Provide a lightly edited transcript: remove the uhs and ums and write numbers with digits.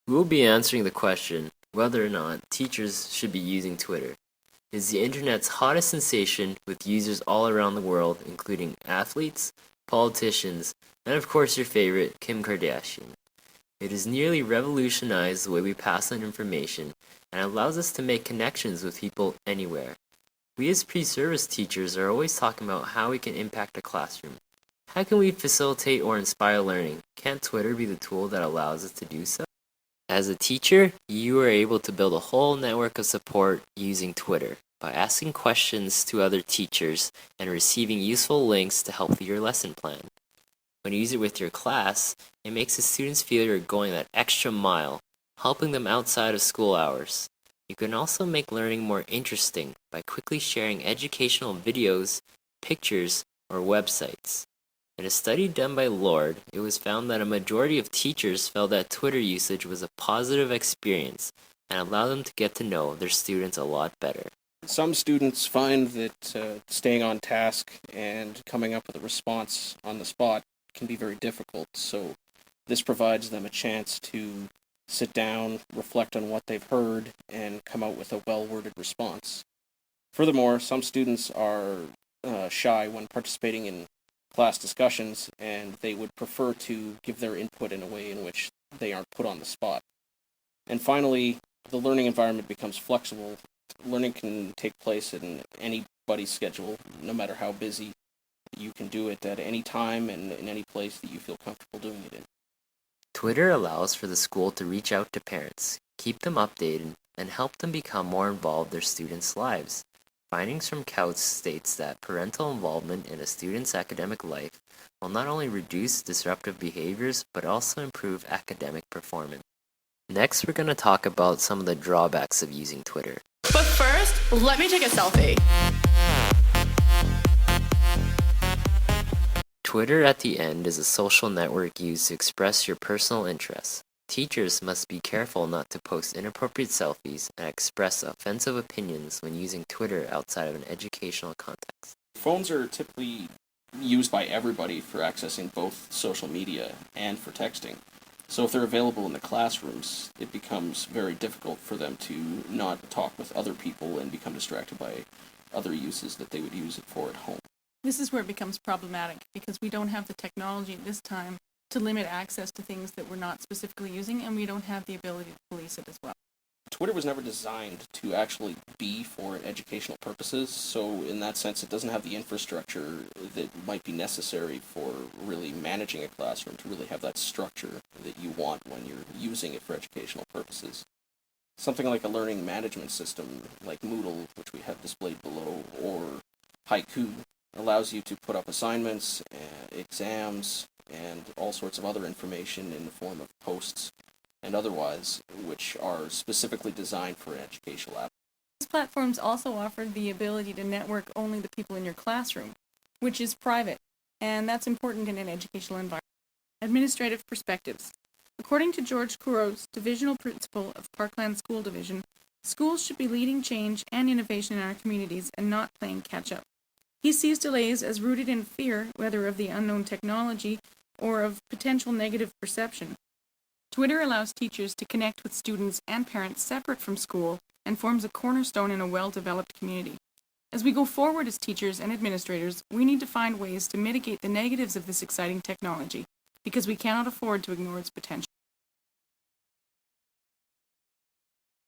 We will be answering the question whether or not teachers should be using Twitter. It is the internet's hottest sensation with users all around the world, including athletes, politicians, and of course your favorite, Kim Kardashian. It has nearly revolutionized the way we pass on information and allows us to make connections with people anywhere. We as pre-service teachers are always talking about how we can impact a classroom. How can we facilitate or inspire learning? Can't Twitter be the tool that allows us to do so? As a teacher, you are able to build a whole network of support using Twitter by asking questions to other teachers and receiving useful links to help with your lesson plan. When you use it with your class, it makes the students feel you're going that extra mile, helping them outside of school hours. You can also make learning more interesting by quickly sharing educational videos, pictures, or websites. In a study done by Lord, it was found that a majority of teachers felt that Twitter usage was a positive experience and allowed them to get to know their students a lot better. Some students find that staying on task and coming up with a response on the spot can be very difficult, so this provides them a chance to sit down, reflect on what they've heard, and come out with a well-worded response. Furthermore, some students are shy when participating in class discussions, and they would prefer to give their input in a way in which they aren't put on the spot. And finally, the learning environment becomes flexible. Learning can take place in anybody's schedule, no matter how busy. You can do it at any time and in any place that you feel comfortable doing it in. Twitter allows for the school to reach out to parents, keep them updated, and help them become more involved in their students' lives. Findings from Couch states that parental involvement in a student's academic life will not only reduce disruptive behaviors, but also improve academic performance. Next, we're going to talk about some of the drawbacks of using Twitter. But first, let me take a selfie. Twitter at the end is a social network used to express your personal interests. Teachers must be careful not to post inappropriate selfies and express offensive opinions when using Twitter outside of an educational context. Phones are typically used by everybody for accessing both social media and for texting. So if they're available in the classrooms, it becomes very difficult for them to not talk with other people and become distracted by other uses that they would use it for at home. This is where it becomes problematic because we don't have the technology at this time to limit access to things that we're not specifically using, and we don't have the ability to police it as well. Twitter was never designed to actually be for educational purposes, so in that sense it doesn't have the infrastructure that might be necessary for really managing a classroom to really have that structure that you want when you're using it for educational purposes. Something like a learning management system like Moodle, which we have displayed below, or Haiku, allows you to put up assignments, exams, and all sorts of other information in the form of posts and otherwise, which are specifically designed for an educational app. These platforms also offer the ability to network only the people in your classroom, which is private, and that's important in an educational environment. Administrative perspectives. According to George Couros, Divisional Principal of Parkland School Division, schools should be leading change and innovation in our communities and not playing catch-up. He sees delays as rooted in fear, whether of the unknown technology or of potential negative perception. Twitter allows teachers to connect with students and parents separate from school and forms a cornerstone in a well-developed community. As we go forward as teachers and administrators, we need to find ways to mitigate the negatives of this exciting technology because we cannot afford to ignore its potential.